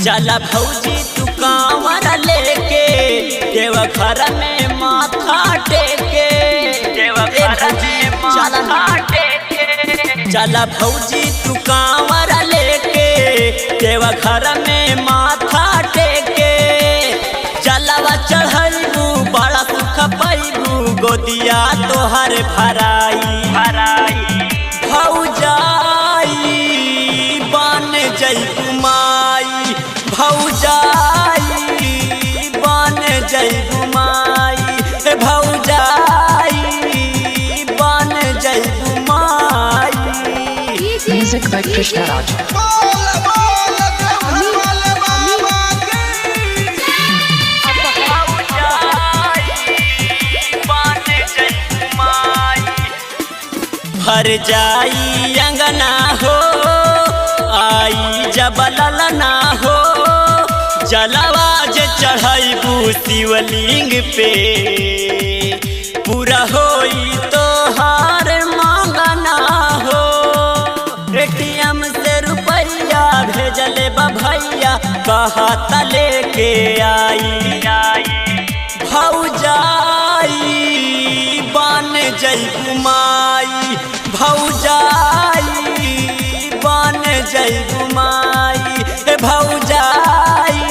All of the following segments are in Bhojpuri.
चला भौजी तू कांवर लेके देवघर में माथा टेके, देवघर में माथा टेके। चला भौजी तू कांवर लेके देवघर में माथा टेके। चलावा चढ़ाइबू बड़ा सुख पाइबू गोदिया तोहर भराई भराई। भौजाई बन जइबू माई, भौजाई बन जइबू माई, भौजाई बन जइबू माई। Music by Krishna Raj. भर जाई अंगना हो आई जब ललना हो, जलवा जे चढ़ाइबू शिवलिंग पे पूरा होई तोहार मांगना हो। एटीएम से रुपैया भेजले बा भैया कहत लेके आई आई। भौजाई बन जइबू माई, भौजाई बन जइबू माई, भौजाई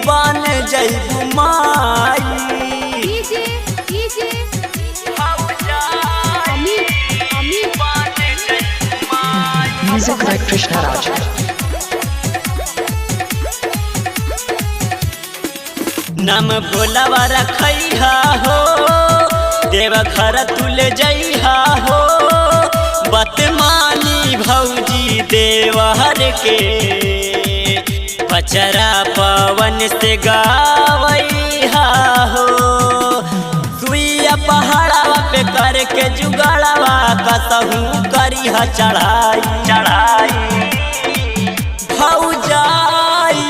बन जइबू माई। Music by Krishna Raj. नाम भोलावा रखैहा हो देवघर तुले जइहा हो। बतमानी भौजी देवहर के पचरा पवन से गावैहा हो। सुइया पहाड़ावा पे करके जुगाड़ावा कसहू करिहा चढ़ाई चढ़ाई। भौजाई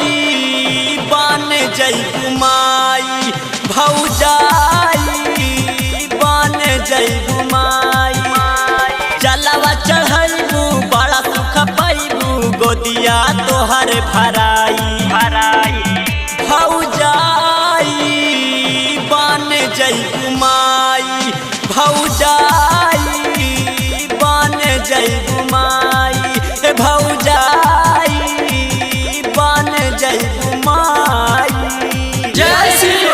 बन जइबू माई, भौजाई बन जइबू माई। चलावा चढ़ाइबू बड़ा सुख पाइबू गोदिया तोहर भराई भराई। भौजाई बन जइबू माई, भौजाई बन जइबू माई, भौजाई